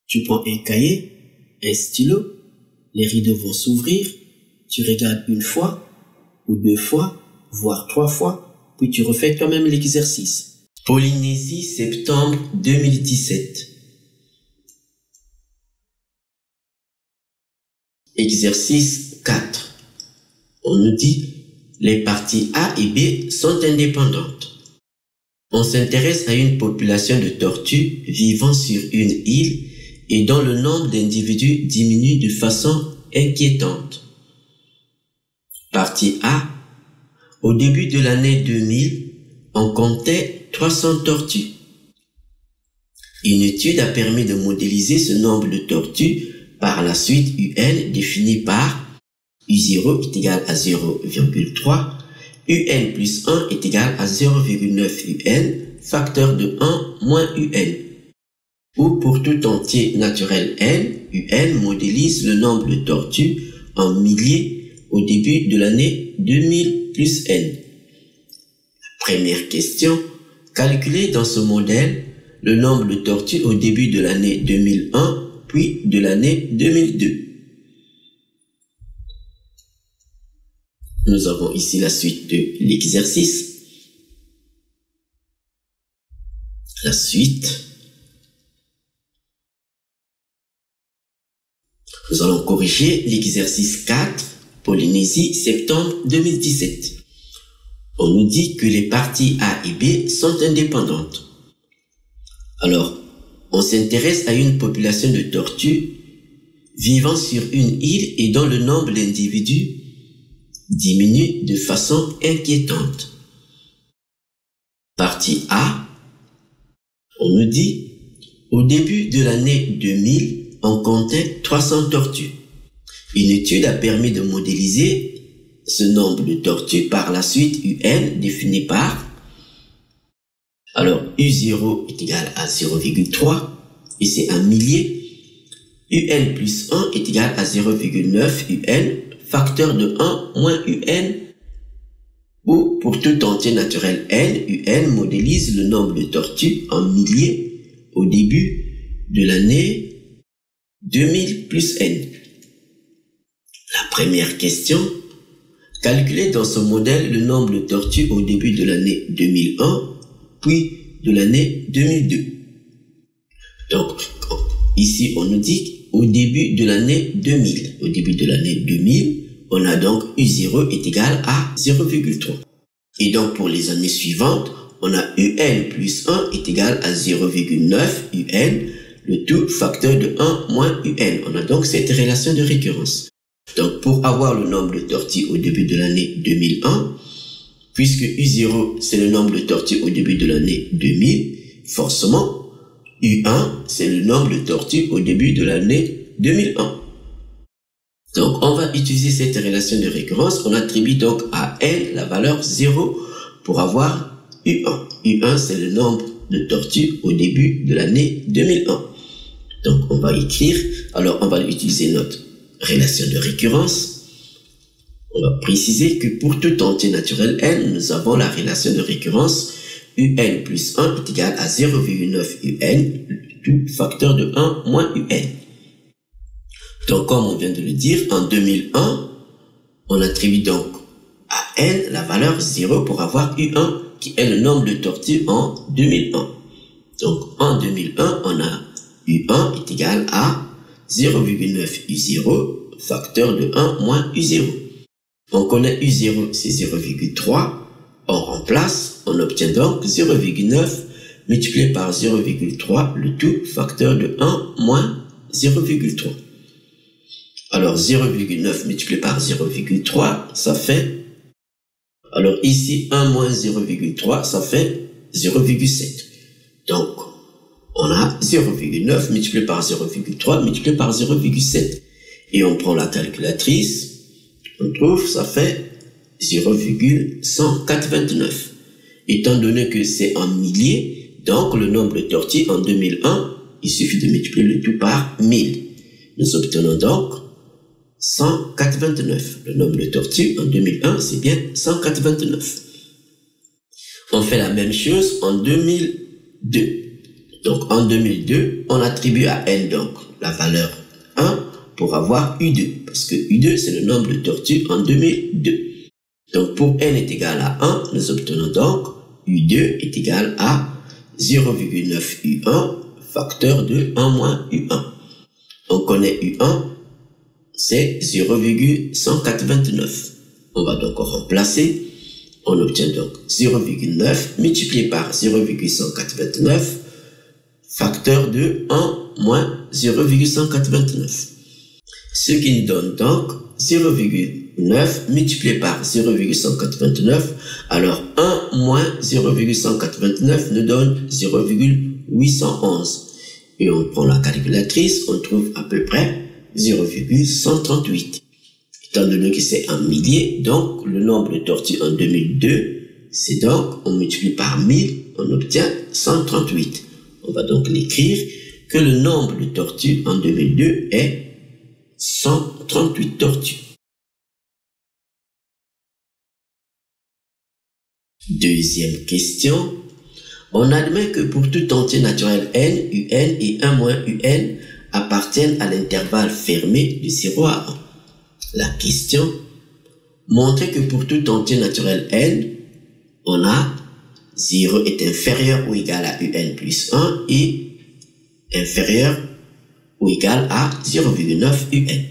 Tu prends un cahier, un stylo, les rideaux vont s'ouvrir, tu regardes une fois, ou deux fois, voire trois fois, puis tu refais toi-même l'exercice. Polynésie, septembre 2017. Exercice 4. On nous dit, les parties A et B sont indépendantes. On s'intéresse à une population de tortues vivant sur une île et dont le nombre d'individus diminue de façon inquiétante. Partie A. Au début de l'année 2000, on comptait 300 tortues. Une étude a permis de modéliser ce nombre de tortues par la suite UN définie par U0 est égal à 0,3, UN plus 1 est égal à 0,9 UN, facteur de 1 moins UN. Ou pour tout entier naturel N, UN modélise le nombre de tortues en milliers au début de l'année 2000 plus N. Première question, calculez dans ce modèle le nombre de tortues au début de l'année 2001 puis de l'année 2002. Nous avons ici la suite de l'exercice. La suite. Nous allons corriger l'exercice 4, Polynésie, septembre 2017. On nous dit que les parties A et B sont indépendantes. Alors, on s'intéresse à une population de tortues vivant sur une île et dont le nombre d'individus diminue de façon inquiétante. Partie A, on nous dit, au début de l'année 2000, on comptait 300 tortues. Une étude a permis de modéliser ce nombre de tortues par la suite UN définie par, alors U0 est égal à 0,3 et c'est un millier, UN plus 1 est égal à 0,9 UN, facteur de 1 moins UN, ou pour tout entier naturel N, UN modélise le nombre de tortues en milliers au début de l'année 2000 plus N. La première question, calculez dans ce modèle le nombre de tortues au début de l'année 2001, puis de l'année 2002. Donc, ici, on nous dit au début de l'année 2000. Au début de l'année 2000, on a donc U0 est égal à 0,3. Et donc, pour les années suivantes, on a UN plus 1 est égal à 0,9 UN, le tout facteur de 1 moins UN. On a donc cette relation de récurrence. Donc, pour avoir le nombre de tortues au début de l'année 2001, puisque U0, c'est le nombre de tortues au début de l'année 2000, forcément, U1, c'est le nombre de tortues au début de l'année 2001. Donc, on va utiliser cette relation de récurrence. On attribue donc à N la valeur 0 pour avoir U1. U1, c'est le nombre de tortues au début de l'année 2001. Donc, on va écrire. Alors, on va utiliser notre relation de récurrence. On va préciser que pour tout entier naturel N, nous avons la relation de récurrence UN plus 1 est égal à 0,9 UN, tout facteur de 1 moins UN. Donc, comme on vient de le dire, en 2001, on attribue donc à N la valeur 0 pour avoir U1, qui est le nombre de tortues en 2001. Donc, en 2001, on a U1 est égal à 0,9 U0, facteur de 1 moins U0. On connaît U0, c'est 0,3. On remplace, on obtient donc 0,9 multiplié par 0,3, le tout facteur de 1 moins 0,3. Alors 0,9 multiplié par 0,3, ça fait, alors ici 1 moins 0,3, ça fait 0,7. Donc, on a 0,9 multiplié par 0,3 multiplié par 0,7. Et on prend la calculatrice, on trouve, ça fait 0,129. Étant donné que c'est en milliers, donc le nombre de tortues en 2001, il suffit de multiplier le tout par 1000. Nous obtenons donc 189. Le nombre de tortues en 2001, c'est bien 189. On fait la même chose en 2002. Donc en 2002, on attribue à n donc la valeur 1 pour avoir U2, parce que U2 c'est le nombre de tortues en 2002. Donc pour n est égal à 1, nous obtenons donc U2 est égal à 0,9 U1 facteur de 1 moins U1. On connaît U1, c'est 0,189. On va donc remplacer. On obtient donc 0,9 multiplié par 0,189 facteur de 1 moins 0,189. Ce qui nous donne donc 0,9 multiplié par 0,189. Alors 1 moins 0,189 nous donne 0,811. Et on prend la calculatrice, on trouve à peu près 0,138. Étant donné que c'est en milliers, donc le nombre de tortues en 2002, c'est donc, on multiplie par 1000, on obtient 138. On va donc l'écrire que le nombre de tortues en 2002 est 138 tortues. Deuxième question. On admet que pour tout entier naturel n, un et 1 moins un appartiennent à l'intervalle fermé de 0 à 1. La question, montrer que pour tout entier naturel n, on a 0 est inférieur ou égal à un plus 1 et inférieur ou égal à 0,9 un.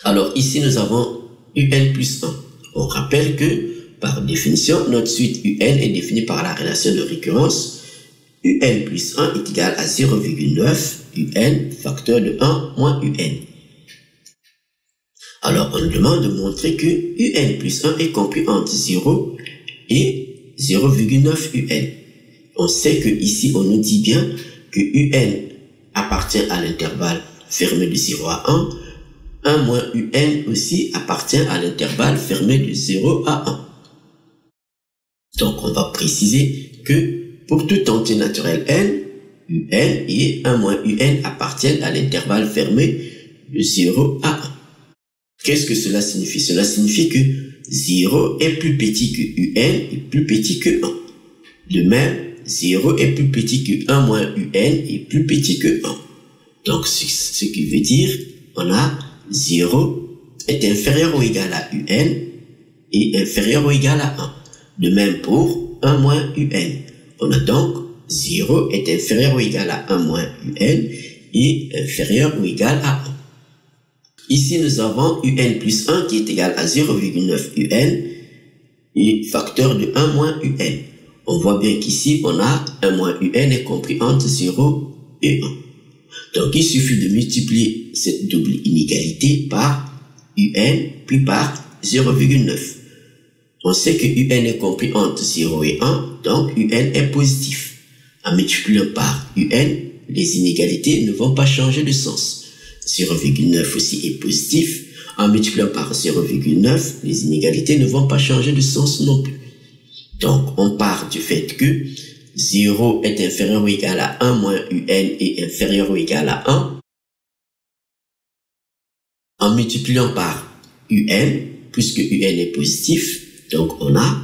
Alors ici nous avons un plus un. On rappelle que par définition, notre suite un est définie par la relation de récurrence. Un plus 1 est égal à 0,9 un facteur de 1 moins un. Alors on nous demande de montrer que un plus 1 est compris entre 0 et 0,9 un. On sait que ici on nous dit bien que un appartient à l'intervalle fermé de 0 à 1. 1 moins un aussi appartient à l'intervalle fermé de 0 à 1. Donc on va préciser que pour tout entier naturel n, un et 1 moins un appartiennent à l'intervalle fermé de 0 à 1. Qu'est-ce que cela signifie? Cela signifie que 0 est plus petit que un et plus petit que 1. De même, 0 est plus petit que 1 moins un et plus petit que 1. Donc ce qui veut dire, on a 0 est inférieur ou égal à un et inférieur ou égal à 1. De même pour 1 moins un. On a donc 0 est inférieur ou égal à 1 moins un et inférieur ou égal à 1. Ici, nous avons un plus 1 qui est égal à 0,9 un et facteur de 1 moins un. On voit bien qu'ici, on a 1 moins un est compris entre 0 et 1. Donc, il suffit de multiplier cette double inégalité par un puis par 0,9. On sait que un est compris entre 0 et 1, donc un est positif. En multipliant par un, les inégalités ne vont pas changer de sens. 0,9 aussi est positif. En multipliant par 0,9, les inégalités ne vont pas changer de sens non plus. Donc, on part du fait que 0 est inférieur ou égal à 1 moins un et inférieur ou égal à 1. En multipliant par un, puisque un est positif, donc on a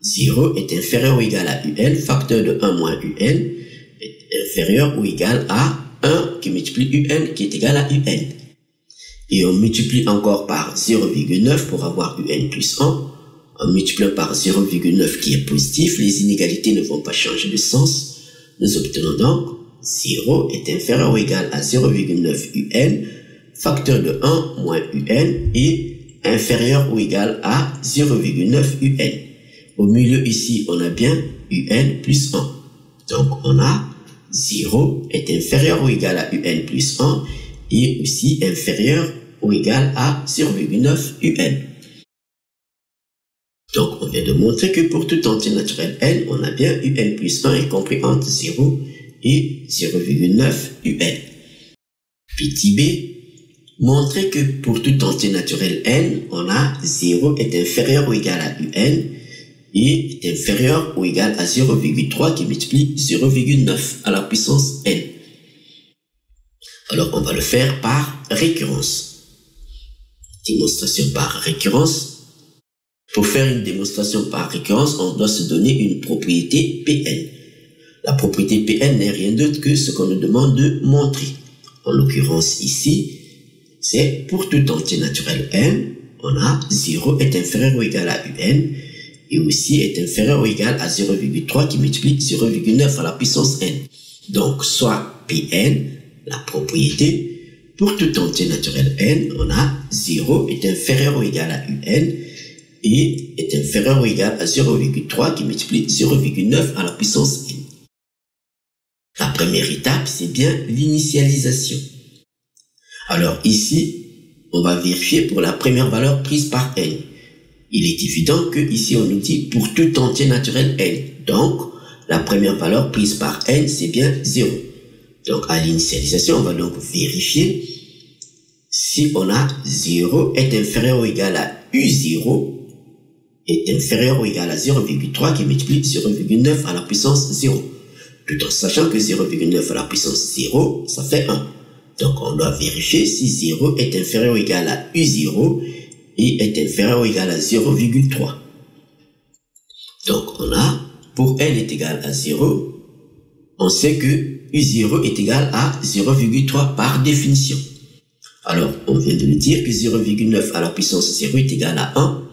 0 est inférieur ou égal à un, facteur de 1 moins un est inférieur ou égal à 1 qui multiplie un qui est égal à un. Et on multiplie encore par 0,9 pour avoir un plus 1. En multipliant par 0,9 qui est positif, les inégalités ne vont pas changer de sens. Nous obtenons donc 0 est inférieur ou égal à 0,9 un, facteur de 1 moins un et inférieur ou égal à 0,9 un. Au milieu ici, on a bien un plus 1. Donc on a 0 est inférieur ou égal à un plus 1 et aussi inférieur ou égal à 0,9 un. Donc on vient de montrer que pour tout entier naturel n, on a bien un plus 1 est compris entre 0 et 0,9 un. Petit b, montrer que pour tout entier naturel n, on a 0 est inférieur ou égal à un et est inférieur ou égal à 0,3 qui multiplie 0,9 à la puissance n. Alors on va le faire par récurrence. Démonstration par récurrence. Pour faire une démonstration par récurrence, on doit se donner une propriété Pn. La propriété Pn n'est rien d'autre que ce qu'on nous demande de montrer. En l'occurrence ici, c'est pour tout entier naturel n, on a 0 est inférieur ou égal à un, et aussi est inférieur ou égal à 0,3 qui multiplie 0,9 à la puissance n. Donc, soit Pn, la propriété, pour tout entier naturel n, on a 0 est inférieur ou égal à un, et est inférieur ou égal à 0,3 qui multiplie 0,9 à la puissance n. La première étape, c'est bien l'initialisation. Alors ici, on va vérifier pour la première valeur prise par n. Il est évident que ici on nous dit pour tout entier naturel n. Donc, la première valeur prise par n, c'est bien 0. Donc, à l'initialisation, on va donc vérifier si on a 0 est inférieur ou égal à U0 est inférieur ou égal à 0,3 qui multiplie 0,9 à la puissance 0. Tout en sachant que 0,9 à la puissance 0, ça fait 1. Donc, on doit vérifier si 0 est inférieur ou égal à U0 et est inférieur ou égal à 0,3. Donc, on a, pour n est égal à 0, on sait que U0 est égal à 0,3 par définition. Alors, on vient de le dire que 0,9 à la puissance 0 est égal à 1.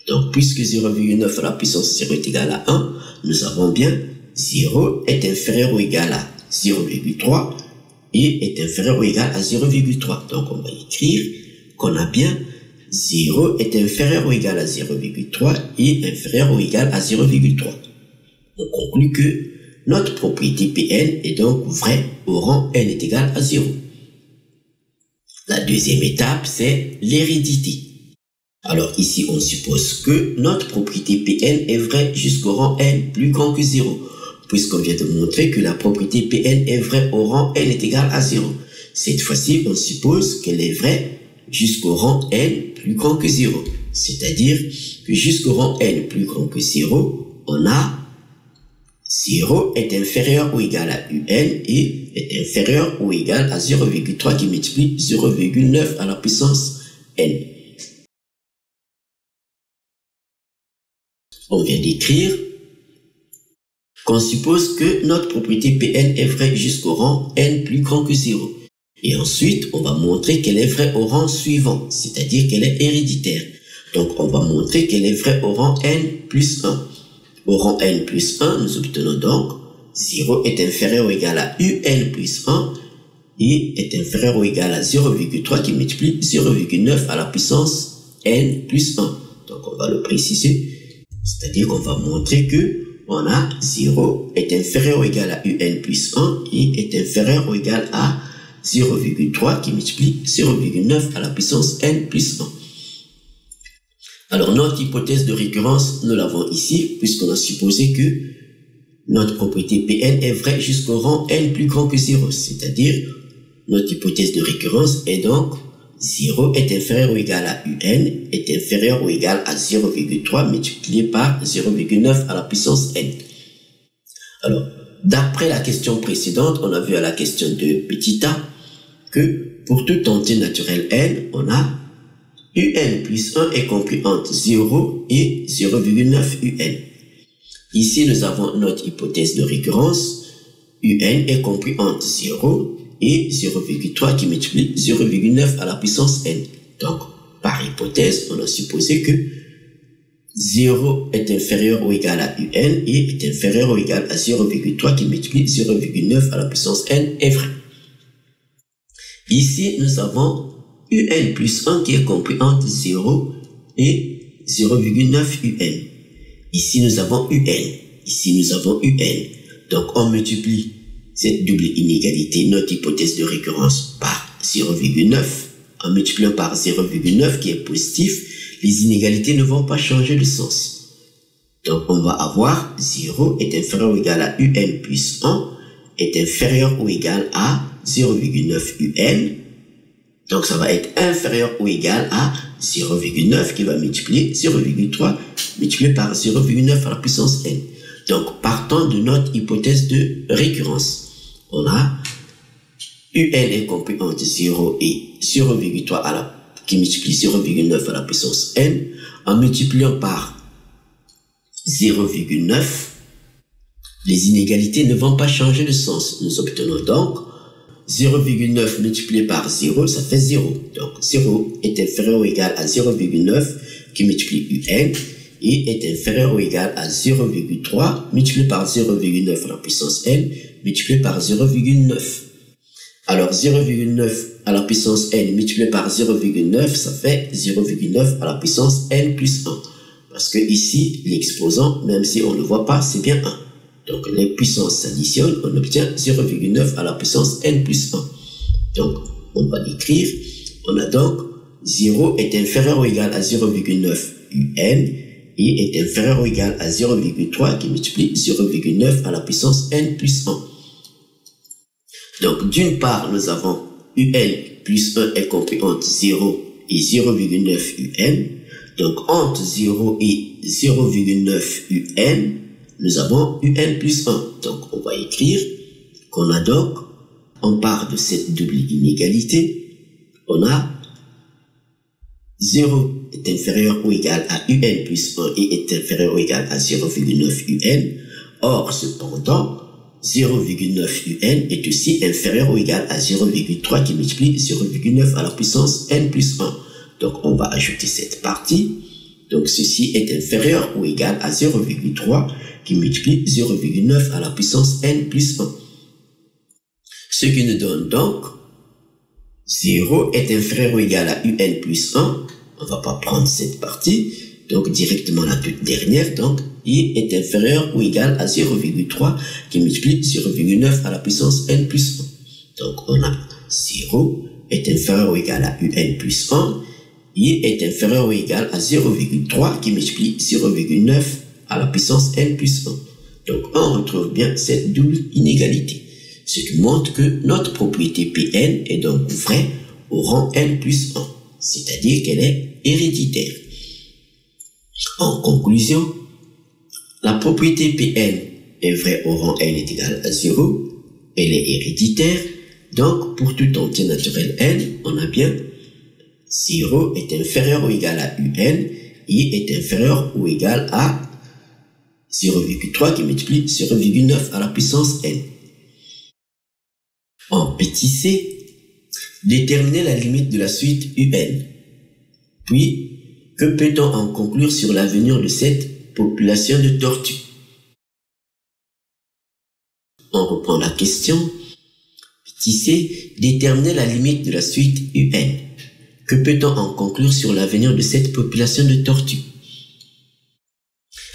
Donc, puisque 0,9 à la puissance 0 est égal à 1, nous avons bien 0 est inférieur ou égal à 0,3 et est inférieur ou égal à 0,3. Donc, on va écrire qu'on a bien 0 est inférieur ou égal à 0,3 et inférieur ou égal à 0,3. On conclut que notre propriété Pn est donc vraie au rang n est égal à 0. La deuxième étape, c'est l'hérédité. Alors ici, on suppose que notre propriété Pn est vraie jusqu'au rang n plus grand que 0, puisqu'on vient de montrer que la propriété Pn est vraie au rang n est égal à 0. Cette fois-ci, on suppose qu'elle est vraie jusqu'au rang n plus grand que 0. C'est-à-dire que jusqu'au rang n plus grand que 0, on a 0 est inférieur ou égal à un et est inférieur ou égal à 0,3 qui multiplie 0,9 à la puissance n. On vient d'écrire qu'on suppose que notre propriété Pn est vraie jusqu'au rang n plus grand que 0. Et ensuite, on va montrer qu'elle est vraie au rang suivant, c'est-à-dire qu'elle est héréditaire. Donc, on va montrer qu'elle est vraie au rang n plus 1. Au rang n plus 1, nous obtenons donc 0 est inférieur ou égal à un plus 1 et est inférieur ou égal à 0,3 qui multiplie 0,9 à la puissance n plus 1. Donc, on va le préciser. C'est-à-dire qu'on va montrer que on a 0 est inférieur ou égal à un plus 1 et est inférieur ou égal à 0,3 qui multiplie 0,9 à la puissance n plus 1. Alors, notre hypothèse de récurrence, nous l'avons ici, puisqu'on a supposé que notre propriété Pn est vraie jusqu'au rang n plus grand que 0. C'est-à-dire, notre hypothèse de récurrence est donc 0 est inférieur ou égal à un est inférieur ou égal à 0,3 multiplié par 0,9 à la puissance n. Alors, d'après la question précédente, on a vu à la question de petit a que pour tout entier naturel n, on a un plus 1 est compris entre 0 et 0,9 un. Ici, nous avons notre hypothèse de récurrence. Un est compris entre 0 et 0,3 qui multiplie 0,9 à la puissance n. Donc, par hypothèse, on a supposé que 0 est inférieur ou égal à un et est inférieur ou égal à 0,3 qui multiplie 0,9 à la puissance n est vrai. Ici, nous avons un plus 1 qui est compris entre 0 et 0,9 un. Ici, nous avons un. Ici, nous avons un. Donc, on multiplie cette double inégalité, notre hypothèse de récurrence, par 0,9. En multipliant par 0,9 qui est positif, les inégalités ne vont pas changer de sens. Donc, on va avoir 0 est inférieur ou égal à un plus 1 est inférieur ou égal à 0,9 un. Donc, ça va être inférieur ou égal à 0,9 qui va multiplier 0,3 multiplié par 0,9 à la puissance n. Donc, partant de notre hypothèse de récurrence, on a un est compris entre 0 et 0,3 qui multiplie 0,9 à la puissance n. En multipliant par 0,9, Les inégalités ne vont pas changer de sens. Nous obtenons donc 0,9 multiplié par 0, ça fait 0. Donc 0 est inférieur ou égal à 0,9 qui multiplie UN et est inférieur ou égal à 0,3 multiplié par 0,9 à la puissance n multiplié par 0,9. Alors 0,9 à la puissance n multiplié par 0,9, ça fait 0,9 à la puissance n plus 1. Parce que ici, l'exposant, même si on ne le voit pas, c'est bien 1. Donc les puissances s'additionnent, on obtient 0,9 à la puissance n plus 1. Donc on va l'écrire. On a donc 0 est inférieur ou égal à 0,9 UN et est inférieur ou égal à 0,3 qui multiplie 0,9 à la puissance n plus 1. Donc d'une part, nous avons UN plus 1 est compris entre 0 et 0,9 UN. Donc entre 0 et 0,9 UN, nous avons UN plus 1. Donc on va écrire qu'on a donc, on part de cette double inégalité, on a 0 est inférieur ou égal à UN plus 1 et est inférieur ou égal à 0,9 UN. Or, cependant, 0,9 UN est aussi inférieur ou égal à 0,3 qui multiplie 0,9 à la puissance n plus 1. Donc, on va ajouter cette partie. Donc, ceci est inférieur ou égal à 0,3 qui multiplie 0,9 à la puissance n plus 1. Ce qui nous donne donc 0 est inférieur ou égal à UN plus 1. On ne va pas prendre cette partie. Donc, directement la toute dernière. Donc, I est inférieur ou égal à 0,3 qui multiplie 0,9 à la puissance n plus 1. Donc, on a 0 est inférieur ou égal à UN plus 1. I est inférieur ou égal à 0,3 qui multiplie 0,9 à la puissance n plus 1. Donc, on retrouve bien cette double inégalité. Ce qui montre que notre propriété Pn est donc vraie au rang n plus 1. C'est-à-dire qu'elle est héréditaire. En conclusion, la propriété Pn est vraie au rang n est égal à 0. Elle est héréditaire. Donc, pour tout entier naturel n, on a bien 0 est inférieur ou égal à UN, I est inférieur ou égal à 0,3 qui multiplie 0,9 à la puissance n. En petit c, déterminer la limite de la suite UN. Puis, que peut-on en conclure sur l'avenir de cette population de tortues? On reprend la question. Petit c, déterminer la limite de la suite UN. Que peut-on en conclure sur l'avenir de cette population de tortues?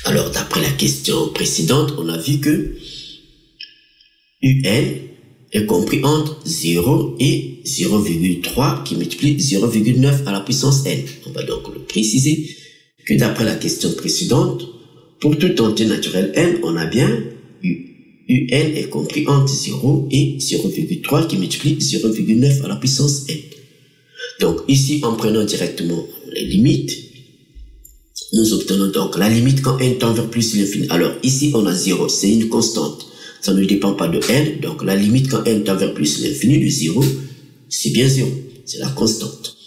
Alors, d'après la question précédente, on a vu que UN est compris entre 0 et 0,3 qui multiplie 0,9 à la puissance n. On va donc le préciser que d'après la question précédente, pour tout entier naturel n, on a bien UN est compris entre 0 et 0,3 qui multiplie 0,9 à la puissance n. Donc ici, en prenant directement les limites, nous obtenons donc la limite quand n tend vers plus l'infini. Alors ici, on a 0, c'est une constante. Ça ne dépend pas de n, donc la limite quand n tend vers plus l'infini de 0, c'est bien 0, c'est la constante.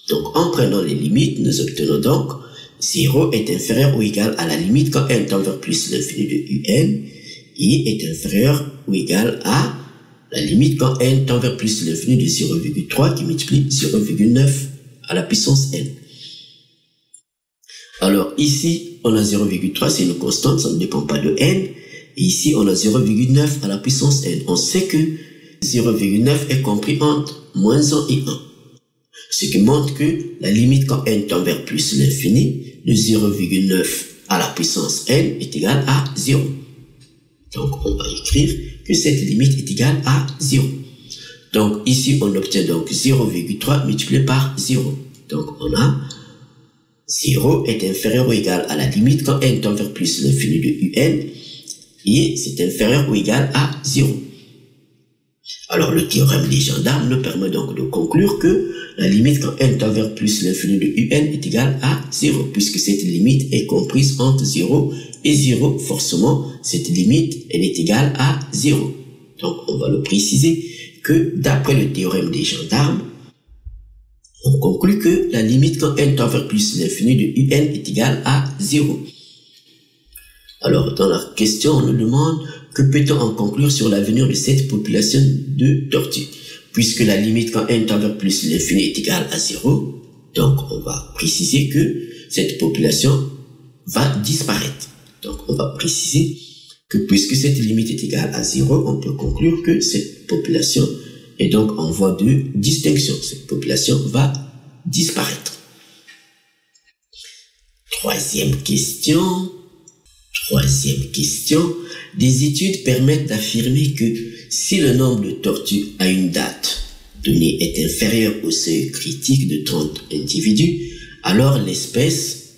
Donc en prenant les limites, nous obtenons donc 0 est inférieur ou égal à la limite quand n tend vers plus l'infini de un, I est inférieur ou égal à la limite quand n tend vers plus l'infini de 0,3 qui multiplie 0,9 à la puissance n. Alors ici, on a 0,3, c'est une constante, ça ne dépend pas de n. Et ici, on a 0,9 à la puissance n. On sait que 0,9 est compris entre moins 1 et 1. Ce qui montre que la limite quand n tend vers plus l'infini de 0,9 à la puissance n est égale à 0. Donc, on va écrire que cette limite est égale à 0. Donc, ici, on obtient donc 0,3 multiplié par 0. Donc, on a 0 est inférieur ou égal à la limite quand n tend vers plus l'infini de un, et c'est inférieur ou égal à 0. Alors, le théorème des gendarmes nous permet donc de conclure que la limite quand n tend vers plus l'infini de un est égale à 0, puisque cette limite est comprise entre 0 et 0. Forcément, cette limite, elle est égale à 0. Donc, on va le préciser que d'après le théorème des gendarmes, on conclut que la limite quand n tend vers plus l'infini de un est égale à 0. Alors, dans la question, on nous demande que peut-on en conclure sur l'avenir de cette population de tortues? Puisque la limite quand n tend vers plus l'infini est égale à 0, donc on va préciser que cette population va disparaître. Donc on va préciser que puisque cette limite est égale à 0, on peut conclure que cette population est donc en voie de distinction. Cette population va disparaître. Troisième question. Des études permettent d'affirmer que si le nombre de tortues à une date donnée est inférieur au seuil critique de 30 individus, alors l'espèce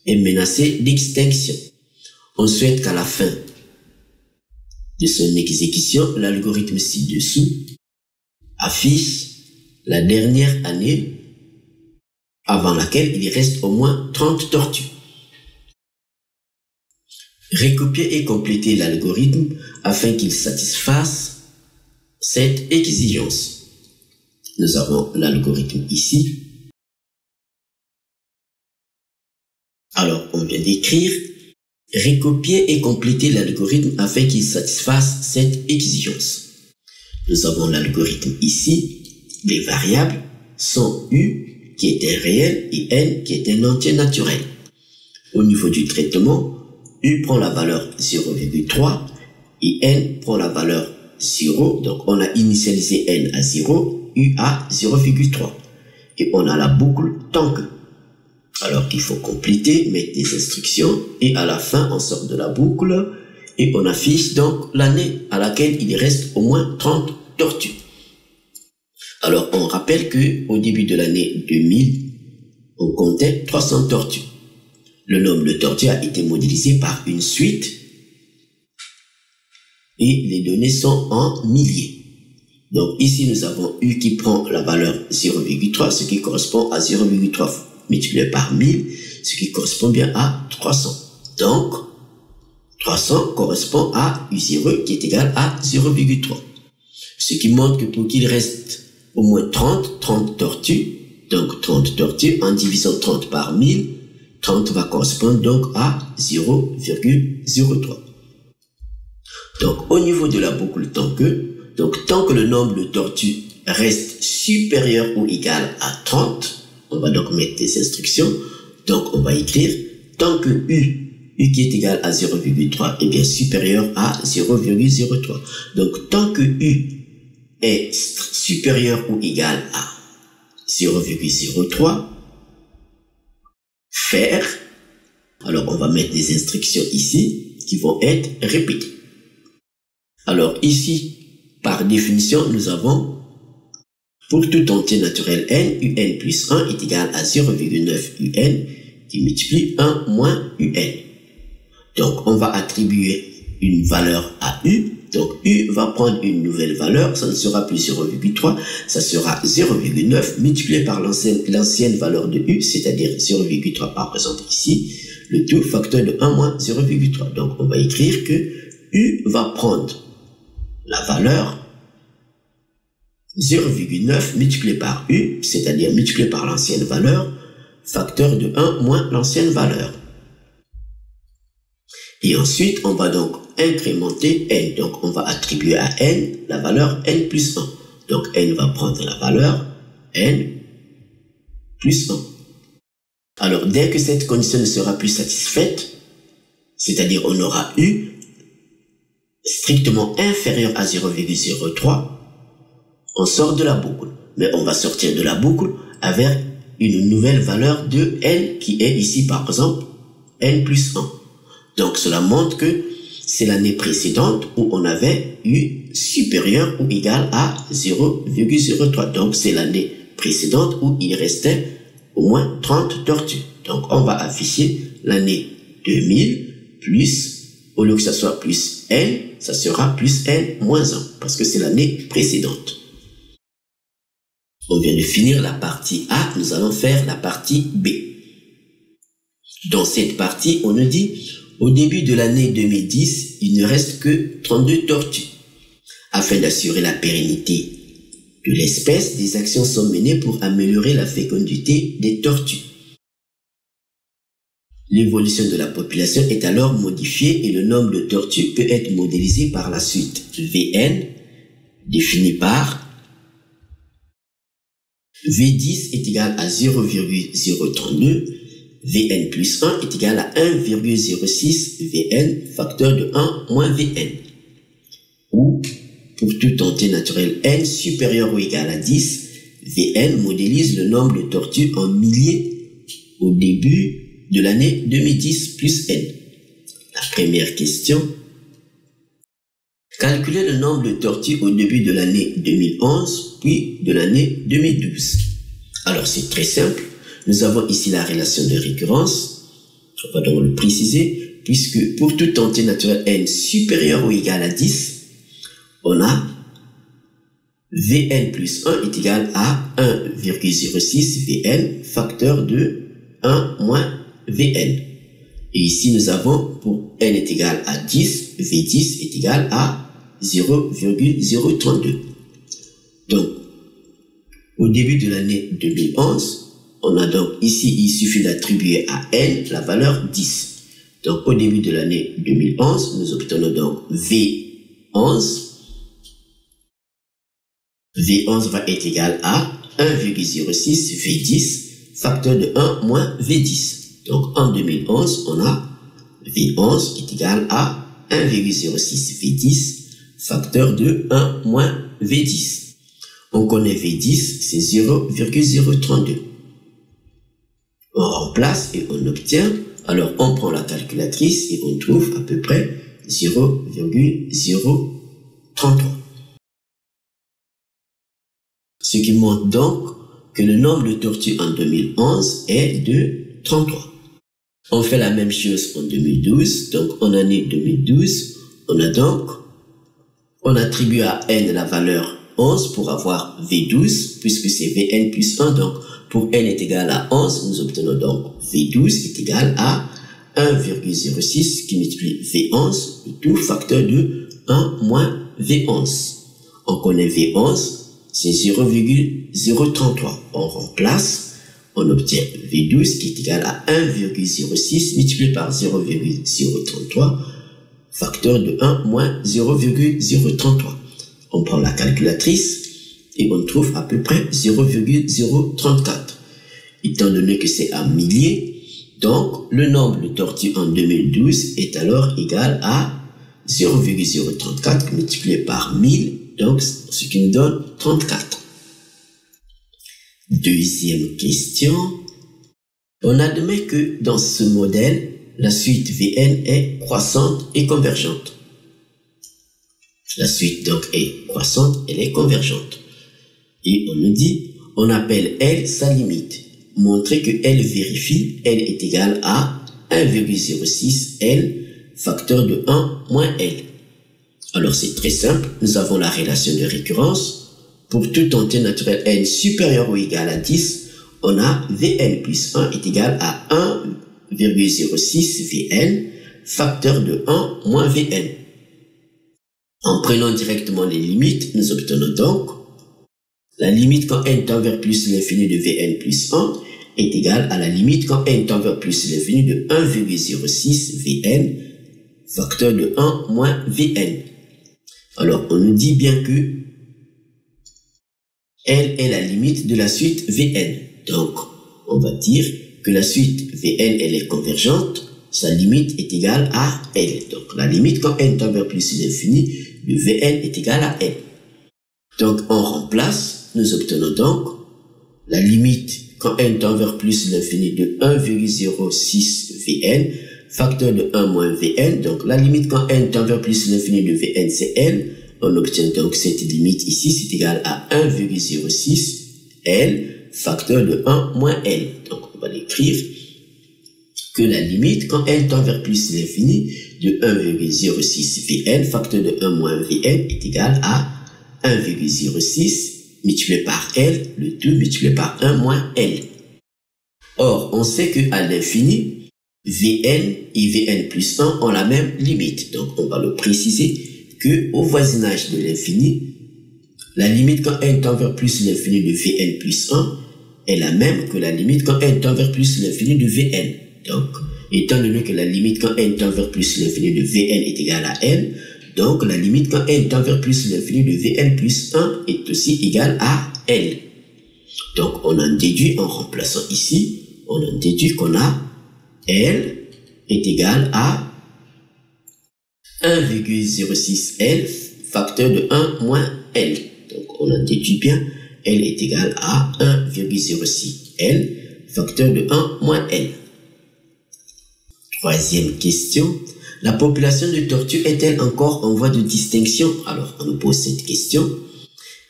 est menacée d'extinction. On souhaite qu'à la fin de son exécution, l'algorithme ci-dessous affiche la dernière année avant laquelle il reste au moins 30 tortues. Recopier et compléter l'algorithme afin qu'il satisfasse cette exigence. Nous avons l'algorithme ici. Alors, on vient d'écrire recopier et compléter l'algorithme afin qu'il satisfasse cette exigence. Nous avons l'algorithme ici. Les variables sont U qui est un réel et N qui est un entier naturel. Au niveau du traitement, U prend la valeur 0,3 et N prend la valeur 0. Donc, on a initialisé N à 0, U à 0,3. Et on a la boucle tant que. Alors, il faut compléter, mettre des instructions et à la fin, on sort de la boucle et on affiche donc l'année à laquelle il reste au moins 30 tortues. Alors, on rappelle que au début de l'année 2000, on comptait 300 tortues. Le nombre de tortues a été modélisé par une suite et les données sont en milliers. Donc ici, nous avons U qui prend la valeur 0,3, ce qui correspond à 0,3 multiplié par 1000, ce qui correspond bien à 300. Donc, 300 correspond à U0 qui est égal à 0,3. Ce qui montre que pour qu'il reste au moins 30 tortues, donc 30 tortues en divisant 30 par 1000, 30 va correspondre donc à 0,03. Donc, au niveau de la boucle tant que le nombre de tortues reste supérieur ou égal à 30, on va donc mettre des instructions. Donc, on va écrire tant que U qui est égal à 0,3 est bien supérieur à 0,03. Donc, tant que U est supérieur ou égal à 0,03, faire, alors on va mettre des instructions ici qui vont être répétées. Alors ici, par définition, nous avons pour tout entier naturel n, un plus 1 est égal à 0,9 un qui multiplie 1 moins un. Donc on va attribuer une valeur à u. Donc u va prendre une nouvelle valeur, ça ne sera plus 0,3, ça sera 0,9 multiplié par l'ancienne valeur de u, c'est-à-dire 0,3 par exemple ici, le tout facteur de 1 moins 0,3. Donc on va écrire que u va prendre la valeur 0,9 multiplié par u, c'est-à-dire multiplié par l'ancienne valeur, facteur de 1 moins l'ancienne valeur. Et ensuite, on va donc incrémenter n. Donc, on va attribuer à n la valeur n plus 1. Donc, n va prendre la valeur n plus 1. Alors, dès que cette condition ne sera plus satisfaite, c'est-à-dire on aura u strictement inférieur à 0,03, on sort de la boucle. Mais on va sortir de la boucle avec une nouvelle valeur de n qui est ici, par exemple, n plus 1. Donc, cela montre que c'est l'année précédente où on avait eu supérieur ou égal à 0,03. Donc, c'est l'année précédente où il restait au moins 30 tortues. Donc, on va afficher l'année 2000 plus, au lieu que ça soit plus n, ça sera plus n moins 1, parce que c'est l'année précédente. On vient de finir la partie A, nous allons faire la partie B. Dans cette partie, on nous dit, au début de l'année 2010, il ne reste que 32 tortues. Afin d'assurer la pérennité de l'espèce, des actions sont menées pour améliorer la fécondité des tortues. L'évolution de la population est alors modifiée et le nombre de tortues peut être modélisé par la suite. Vn défini par V10 est égal à 0,032, Vn plus 1 est égal à 1,06 Vn facteur de 1 moins Vn. Ou, pour toute entité naturelle n supérieure ou égale à 10, Vn modélise le nombre de tortues en milliers au début de l'année 2010 plus n. La première question. Calculez le nombre de tortues au début de l'année 2011 puis de l'année 2012. Alors c'est très simple. Nous avons ici la relation de récurrence. On va donc le préciser puisque pour toute entité naturelle n supérieure ou égale à 10, on a Vn plus 1 est égal à 1,06 Vn facteur de 1 moins Vn. Et ici, nous avons, pour n est égal à 10, V10 est égal à 0,032. Donc, au début de l'année 2011, on a donc ici, il suffit d'attribuer à n la valeur 10. Donc, au début de l'année 2011, nous obtenons donc V11. V11 va être égal à 1,06 V10 facteur de 1 moins V10. Donc, en 2011, on a V11 est égal à 1,06 V10 facteur de 1 moins V10. On connaît V10, c'est 0,032. On remplace et on obtient. Alors, on prend la calculatrice et on trouve à peu près 0,033. Ce qui montre donc que le nombre de tortues en 2011 est de 33. On fait la même chose en 2012. Donc, en année 2012, on attribue à n la valeur 11 pour avoir V12, puisque c'est Vn plus 1. Donc, pour n est égal à 11, nous obtenons donc V12 est égal à 1,06 qui multiplie V11, le tout facteur de 1 moins V11. On connaît V11, c'est 0,033. On remplace. On obtient V12 qui est égal à 1,06 multiplié par 0,033 facteur de 1 moins 0,033. On prend la calculatrice et on trouve à peu près 0,034. Étant donné que c'est en milliers, donc le nombre de tortues en 2012 est alors égal à 0,034 multiplié par 1000, donc ce qui nous donne 34. Deuxième question. On admet que dans ce modèle, la suite Vn est croissante et convergente. La suite donc est croissante, elle est convergente. Et on nous dit, on appelle L sa limite. Montrer que L vérifie, L est égal à 1,06 L facteur de 1 moins L. Alors c'est très simple, nous avons la relation de récurrence. Pour toute entité naturelle n supérieure ou égale à 10, on a Vn plus 1 est égal à 1,06 Vn facteur de 1 moins Vn. En prenant directement les limites, nous obtenons donc la limite quand n tend vers plus l'infini de Vn plus 1 est égale à la limite quand n tend vers plus l'infini de 1,06 Vn facteur de 1 moins Vn. Alors, on nous dit bien que L est la limite de la suite Vn. Donc, on va dire que la suite Vn, elle est convergente. Sa limite est égale à L. Donc, la limite quand n tend vers plus l'infini de Vn est égale à L. Donc, on remplace. Nous obtenons donc la limite quand n tend vers plus l'infini de 1,06 Vn facteur de 1 moins Vn. Donc, la limite quand n tend vers plus l'infini de Vn, c'est L. On obtient donc cette limite ici, c'est égal à 1,06 L facteur de 1 moins L. Donc, on va l'écrire que la limite, quand n tend vers plus l'infini, de 1,06 Vn facteur de 1 moins Vn est égal à 1,06 multiplié par L, le tout multiplié par 1 moins L. Or, on sait qu'à l'infini, Vn et Vn plus 1 ont la même limite. Donc, on va le préciser que au voisinage de l'infini, la limite quand n tend vers plus l'infini de Vn plus 1 est la même que la limite quand n tend vers plus l'infini de Vn. Donc, étant donné que la limite quand n tend vers plus l'infini de Vn est égale à n, donc la limite quand n tend vers plus l'infini de Vn plus 1 est aussi égale à L. Donc on en déduit, en remplaçant ici, on en déduit qu'on a L est égal à 1,06 L facteur de 1 moins L. Donc on en déduit bien, L est égal à 1,06 L facteur de 1 moins L. Troisième question, la population de tortues est-elle encore en voie de distinction? Alors on nous pose cette question.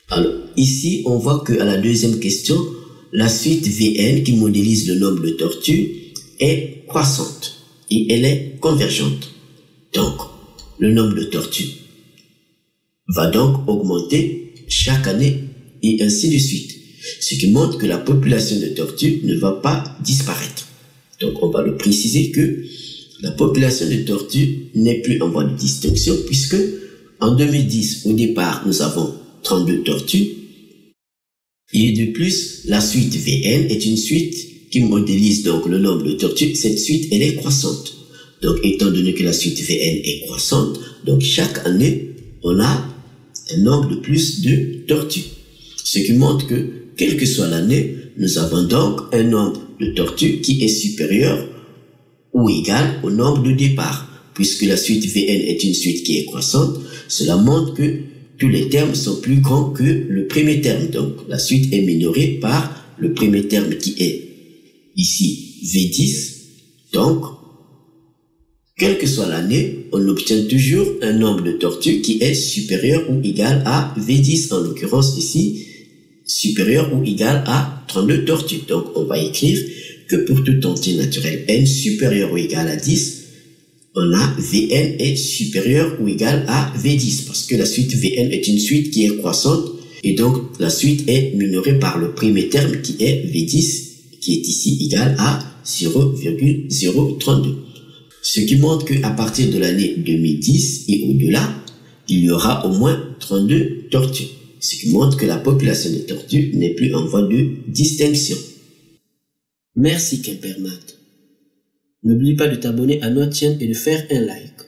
Alors ici on voit que à la deuxième question, la suite Vn qui modélise le nombre de tortues est croissante et elle est convergente. Donc le nombre de tortues va donc augmenter chaque année et ainsi de suite. Ce qui montre que la population de tortues ne va pas disparaître. Donc on va le préciser que la population de tortues n'est plus en voie de distinction puisque en 2010 au départ nous avons 32 tortues et de plus la suite Vn est une suite qui modélise donc le nombre de tortues. Cette suite elle est croissante. Donc étant donné que la suite Vn est croissante, donc chaque année on a un nombre de plus de tortues. Ce qui montre que quelle que soit l'année, nous avons donc un nombre de tortues qui est supérieur ou égal au nombre de départ. Puisque la suite Vn est une suite qui est croissante, cela montre que tous les termes sont plus grands que le premier terme. Donc la suite est minorée par le premier terme qui est ici V10. Donc, quelle que soit l'année, on obtient toujours un nombre de tortues qui est supérieur ou égal à V10. En l'occurrence ici, supérieur ou égal à 32 tortues. Donc on va écrire que pour toute entier naturel n supérieur ou égal à 10, on a Vn est supérieur ou égal à V10 parce que la suite Vn est une suite qui est croissante et donc la suite est minorée par le premier terme qui est V10 qui est ici égal à 0,032. Ce qui montre qu'à partir de l'année 2010 et au-delà, il y aura au moins 32 tortues. Ce qui montre que la population de tortues n'est plus en voie de distinction. Merci Quimpermat. N'oublie pas de t'abonner à notre chaîne et de faire un like.